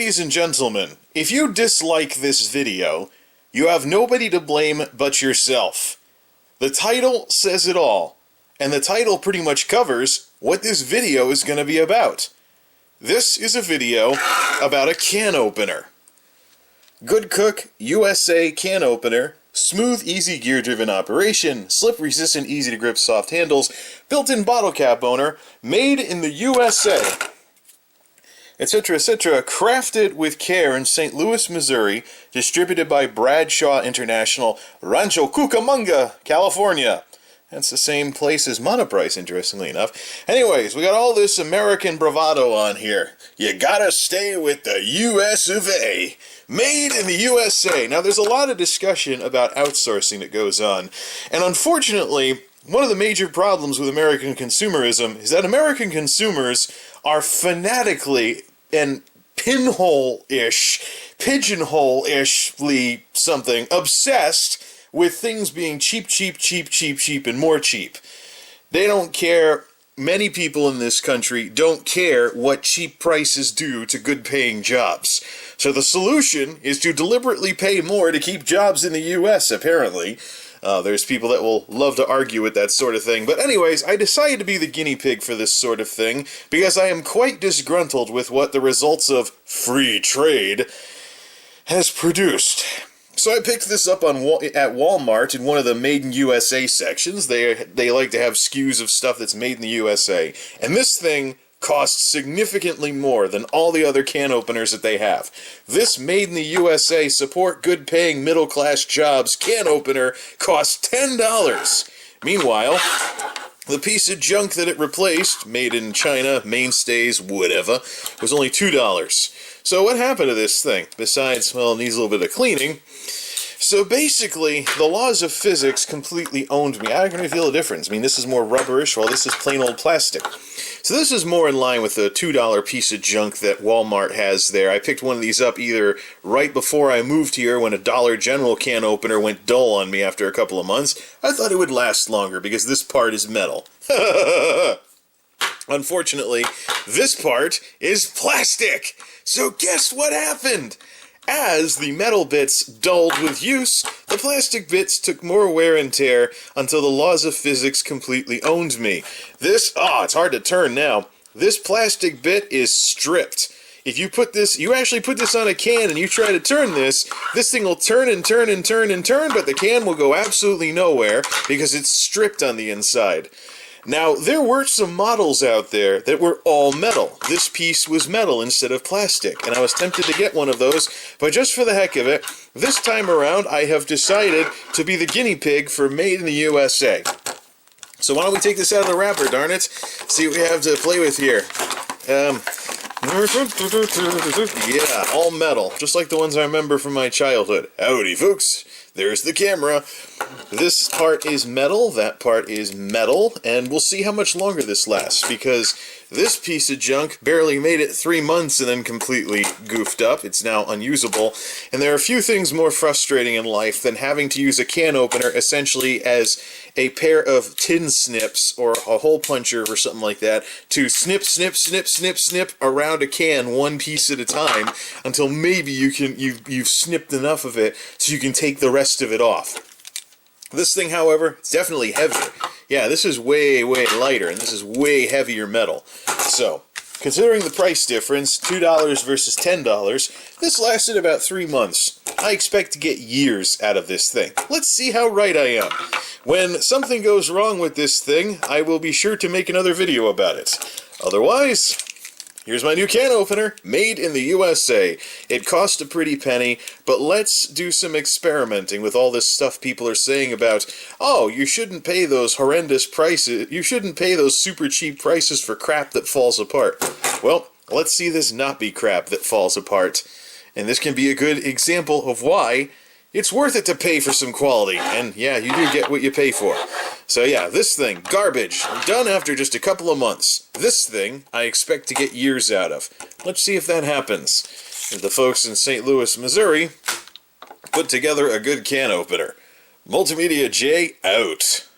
Ladies and gentlemen, if you dislike this video, you have nobody to blame but yourself. The title says it all, and the title pretty much covers what this video is going to be about. This is a video about a can opener. Good Cook USA can opener, smooth, easy gear-driven operation, slip-resistant, easy-to-grip, soft handles, built-in bottle cap owner, made in the USA, etc., etc., crafted with care in St. Louis, Missouri, distributed by Bradshaw International, Rancho Cucamonga, California. That's the same place as Monoprice, interestingly enough. Anyways, we got all this American bravado on here. You gotta stay with the US of A. Made in the USA. Now, there's a lot of discussion about outsourcing that goes on. And unfortunately, one of the major problems with American consumerism is that American consumers are fanatically and pigeonhole-ishly something obsessed with things being cheap, cheap, cheap, cheap, cheap, and more cheap. They don't care. Many people in this country don't care what cheap prices do to good-paying jobs. So the solution is to deliberately pay more to keep jobs in the U.S., apparently. There's people that will love to argue with that sort of thing. But anyways, I decided to be the guinea pig for this sort of thing because I am quite disgruntled with what the results of free trade has produced. So I picked this up at Walmart in one of the Made in USA sections. They like to have SKUs of stuff that's made in the USA. And this thing costs significantly more than all the other can openers that they have. This Made in the USA support good-paying middle-class jobs can opener costs $10. Meanwhile, the piece of junk that it replaced, made in China, mainstays, whatever, was only $2. So what happened to this thing? Besides, well, it needs a little bit of cleaning. So basically, the laws of physics completely owned me. I can really feel the difference. I mean, this is more rubberish, while this is plain old plastic. So this is more in line with the $2 piece of junk that Walmart has there. I picked one of these up either right before I moved here when a Dollar General can opener went dull on me after a couple of months. I thought it would last longer because this part is metal. Unfortunately, this part is plastic. So guess what happened? As the metal bits dulled with use, the plastic bits took more wear and tear until the laws of physics completely owned me. It's hard to turn now. This plastic bit is stripped. If you actually put this on a can and you try to turn this thing will turn and turn and turn and turn, but the can will go absolutely nowhere because it's stripped on the inside. Now, there were some models out there that were all metal. This piece was metal instead of plastic, and I was tempted to get one of those, but just for the heck of it, this time around I have decided to be the guinea pig for Made in the USA. So why don't we take this out of the wrapper, darn it, see what we have to play with here. Yeah, all metal, just like the ones I remember from my childhood. Howdy, folks. There's the camera. This part is metal, that part is metal, and we'll see how much longer this lasts, because this piece of junk barely made it 3 months and then completely goofed up. It's now unusable, and there are a few things more frustrating in life than having to use a can opener essentially as a pair of tin snips or a hole puncher or something like that to snip, snip, snip, snip, snip around a can one piece at a time until maybe you've snipped enough of it so you can take the rest of it off. This thing, however, it's definitely heavier. Yeah, this is way, way lighter, and this is way heavier metal. So, considering the price difference, $2 versus $10, this lasted about 3 months. I expect to get years out of this thing. Let's see how right I am. When something goes wrong with this thing, I will be sure to make another video about it. Otherwise, here's my new can opener, made in the USA. It cost a pretty penny, but let's do some experimenting with all this stuff people are saying about, oh, you shouldn't pay those horrendous prices, you shouldn't pay those super cheap prices for crap that falls apart. Well, let's see this not be crap that falls apart. And this can be a good example of why it's worth it to pay for some quality. And yeah, you do get what you pay for. So yeah, this thing, garbage, done after just a couple of months. This thing, I expect to get years out of. Let's see if that happens. If the folks in St. Louis, Missouri put together a good can opener. MultimediaJay out.